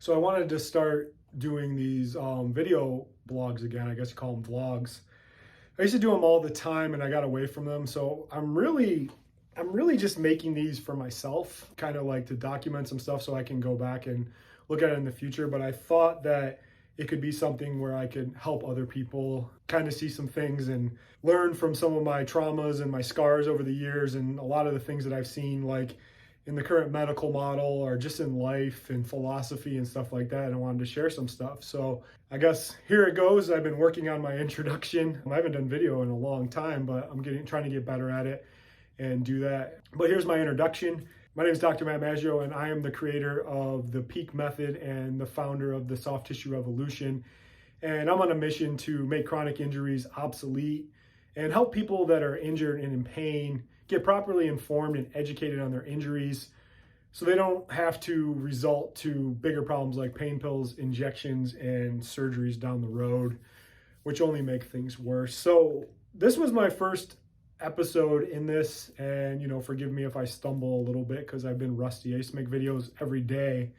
So I wanted to start doing these video blogs again. I guess you call them vlogs. I used to do them all the time and I got away from them. So I'm really just making these for myself, kind of like to document some stuff so I can go back and look at it in the future. But I thought that it could be something where I could help other people kind of see some things and learn from some of my traumas and my scars over the years and a lot of the things that I've seen, like in the current medical model or just in life and philosophy and stuff like that. And I wanted to share some stuff. So I guess here it goes. I've been working on my introduction. I haven't done video in a long time, but I'm trying to get better at it and do that. But here's my introduction. My name is Dr. Matt Maggio, and I am the creator of the Peak Method and the founder of the Soft Tissue Revolution. And I'm on a mission to make chronic injuries obsolete and help people that are injured and in pain get properly informed and educated on their injuries so they don't have to result to bigger problems like pain pills, injections, and surgeries down the road, which only make things worse. So this was my first episode in this, and forgive me if I stumble a little bit because I've been rusty. I used to make videos every day,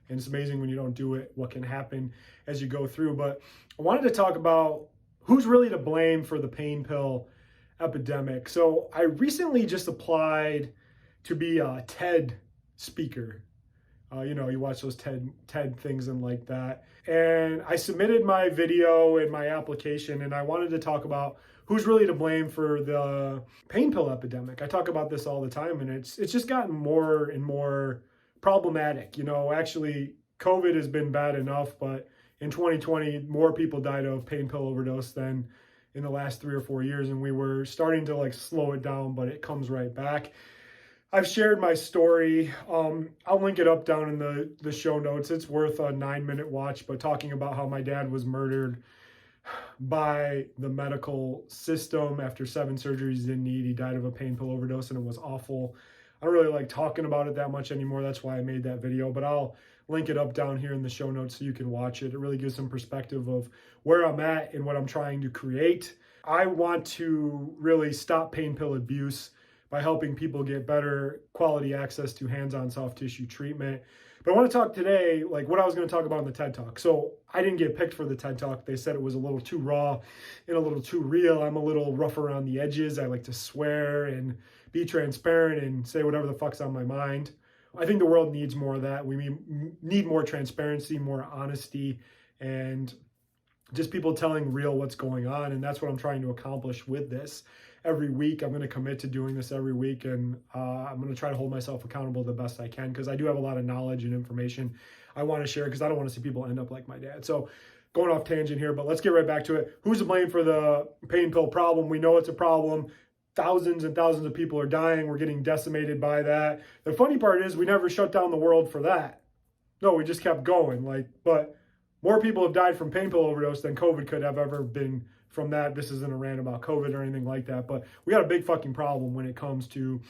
and it's amazing when you don't do it what can happen as you go through. But I wanted to talk about who's really to blame for the pain pill epidemic. So I recently just applied to be a TED speaker. You watch those TED things and like that. And I submitted my video and my application, and I wanted to talk about who's really to blame for the pain pill epidemic. I talk about this all the time, and it's just gotten more and more problematic. Actually, COVID has been bad enough, but in 2020, more people died of pain pill overdose than in the last 3 or 4 years, and we were starting to slow it down, but it comes right back. I've shared my story. I'll link it up down in the show notes. It's worth a 9-minute watch, but talking about how my dad was murdered by the medical system after 7 surgeries he didn't need. He died of a pain pill overdose, and it was awful. I don't really like talking about it that much anymore. That's why I made that video, but I'll link it up down here in the show notes so you can watch it. It really gives some perspective of where I'm at and what I'm trying to create. I want to really stop pain pill abuse by helping people get better quality access to hands-on soft tissue treatment. But I want to talk today, like what I was going to talk about in the TED Talk. So I didn't get picked for the TED Talk. They said it was a little too raw and a little too real. I'm a little rough around the edges. I like to swear and be transparent and say whatever the fuck's on my mind. I think the world needs more of that. We need more transparency, more honesty, and just people telling real what's going on. And that's what I'm trying to accomplish with this. Every week, I'm going to commit to doing this every week, and I'm going to try to hold myself accountable the best I can because I do have a lot of knowledge and information I want to share because I don't want to see people end up like my dad. So going off tangent here, but let's get right back to it. Who's to blame for the pain pill problem? We know it's a problem. Thousands and thousands of people are dying. We're getting decimated by that. The funny part is we never shut down the world for that. No, we just kept going. But more people have died from pain pill overdose than COVID could have ever been from that. This isn't a rant about COVID or anything like that, but we got a big fucking problem when it comes to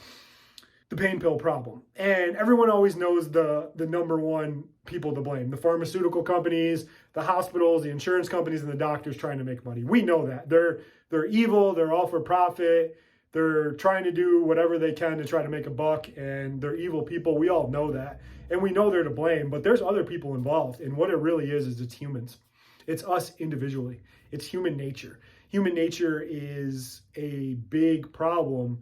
the pain pill problem. And everyone always knows the number one people to blame: the pharmaceutical companies, the hospitals, the insurance companies, and the doctors trying to make money. We know that. They're evil, they're all for profit. They're trying to do whatever they can to try to make a buck, and they're evil people. We all know that. And we know they're to blame, but there's other people involved. And what it really is it's humans. It's us individually. It's human nature. Human nature is a big problem.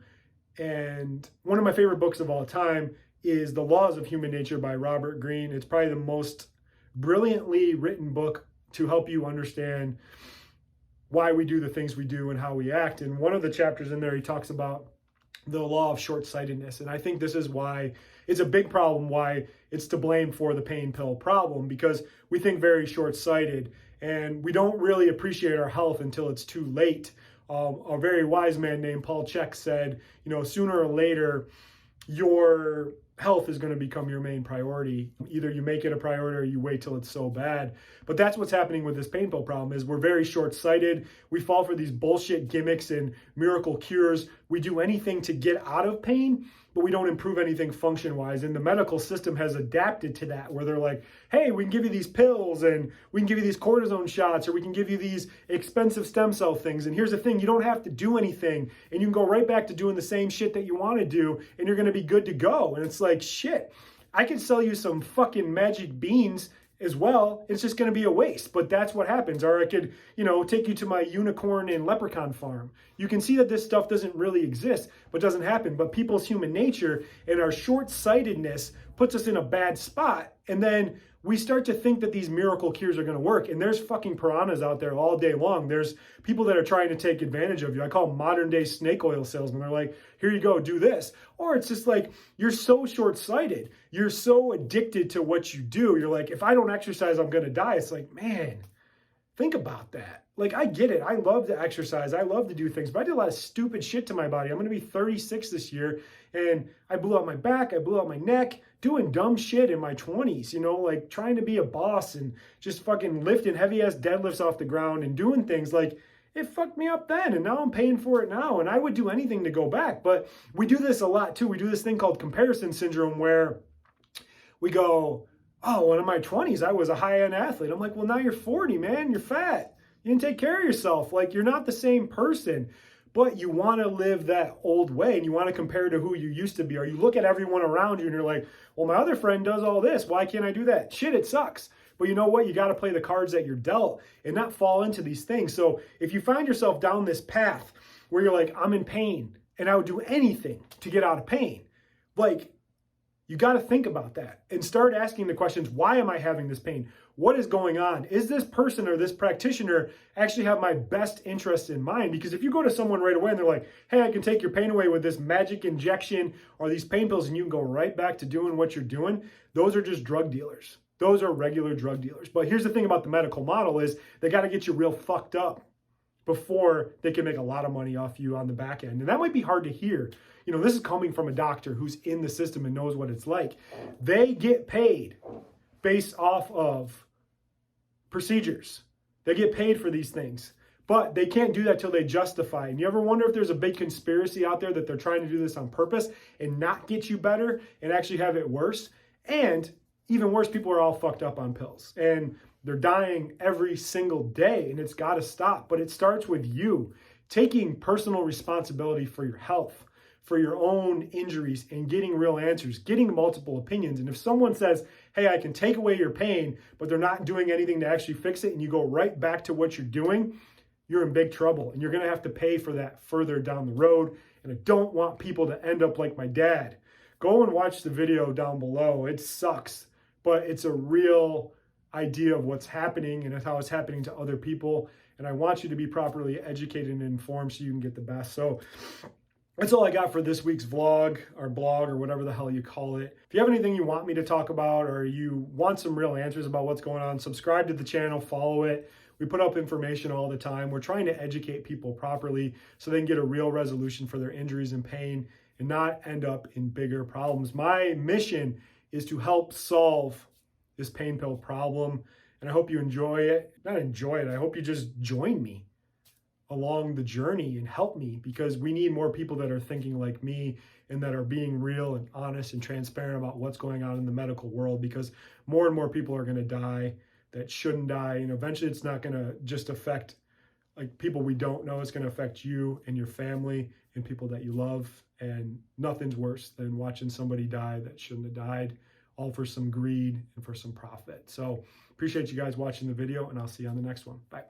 And one of my favorite books of all time is The Laws of Human Nature by Robert Greene. It's probably the most brilliantly written book to help you understand why we do the things we do and how we act. And one of the chapters in there, he talks about the law of short-sightedness. And I think this is why it's a big problem, why it's to blame for the pain pill problem, because we think very short-sighted and we don't really appreciate our health until it's too late. A very wise man named Paul Chek said, sooner or later, your health is going to become your main priority. Either you make it a priority or you wait till it's so bad. But that's what's happening with this pain pill problem is we're very short-sighted. We fall for these bullshit gimmicks and miracle cures. We do anything to get out of pain, but we don't improve anything function-wise. And the medical system has adapted to that, where they're like, hey, we can give you these pills and we can give you these cortisone shots, or we can give you these expensive stem cell things. And here's the thing, you don't have to do anything, and you can go right back to doing the same shit that you want to do, and you're going to be good to go. And it's like, shit, I could sell you some fucking magic beans as well, it's just going to be a waste. But that's what happens. Or I could, take you to my unicorn and leprechaun farm. You can see that this stuff doesn't really exist, but doesn't happen. But people's human nature and our short-sightedness puts us in a bad spot. And then we start to think that these miracle cures are going to work. And there's fucking piranhas out there all day long. There's people that are trying to take advantage of you. I call them modern day snake oil salesmen. They're like, here you go, do this. Or it's just like, you're so short-sighted. You're so addicted to what you do. You're like, if I don't exercise, I'm going to die. It's like, man, think about that. Like, I get it. I love to exercise. I love to do things, but I did a lot of stupid shit to my body. I'm going to be 36 this year, and I blew out my back. I blew out my neck doing dumb shit in my 20s, like trying to be a boss and just fucking lifting heavy-ass deadlifts off the ground and doing things like, it fucked me up then, and now I'm paying for it now, and I would do anything to go back. But we do this a lot, too. We do this thing called comparison syndrome where we go, oh, when in my 20s, I was a high-end athlete. I'm like, well, now you're 40, man. You're fat. You didn't take care of yourself. Like, you're not the same person. But you want to live that old way, and you want to compare to who you used to be. Or you look at everyone around you, and you're like, well, my other friend does all this. Why can't I do that? Shit, it sucks. But you know what? You got to play the cards that you're dealt and not fall into these things. So if you find yourself down this path where you're like, I'm in pain, and I would do anything to get out of pain, like, you got to think about that and start asking the questions, why am I having this pain? What is going on? Is this person or this practitioner actually have my best interest in mind? Because if you go to someone right away and they're like, hey, I can take your pain away with this magic injection or these pain pills, and you can go right back to doing what you're doing, those are just drug dealers. Those are regular drug dealers. But here's the thing about the medical model is they got to get you real fucked up before they can make a lot of money off you on the back end. And that might be hard to hear. This is coming from a doctor who's in the system and knows what it's like. They get paid based off of procedures. They get paid for these things. But they can't do that till they justify. And you ever wonder if there's a big conspiracy out there that they're trying to do this on purpose and not get you better and actually have it worse? And even worse, people are all fucked up on pills. And they're dying every single day, and it's got to stop. But it starts with you taking personal responsibility for your health, for your own injuries, and getting real answers, getting multiple opinions. And if someone says, hey, I can take away your pain, but they're not doing anything to actually fix it, and you go right back to what you're doing, you're in big trouble. And you're going to have to pay for that further down the road. And I don't want people to end up like my dad. Go and watch the video down below. It sucks, but it's a real idea of what's happening and how it's happening to other people. And I want you to be properly educated and informed so you can get the best. So that's all I got for this week's vlog or blog or whatever the hell you call it. If you have anything you want me to talk about or you want some real answers about what's going on, subscribe to the channel, follow it. We put up information all the time. We're trying to educate people properly so they can get a real resolution for their injuries and pain and not end up in bigger problems. My mission is to help solve this pain pill problem. And I hope you enjoy it. Not enjoy it, I hope you just join me along the journey and help me, because we need more people that are thinking like me and that are being real and honest and transparent about what's going on in the medical world, because more and more people are going to die that shouldn't die. And eventually it's not going to just affect like people we don't know. It's going to affect you and your family and people that you love. And nothing's worse than watching somebody die that shouldn't have died, all for some greed and for some profit. So appreciate you guys watching the video, and I'll see you on the next one. Bye.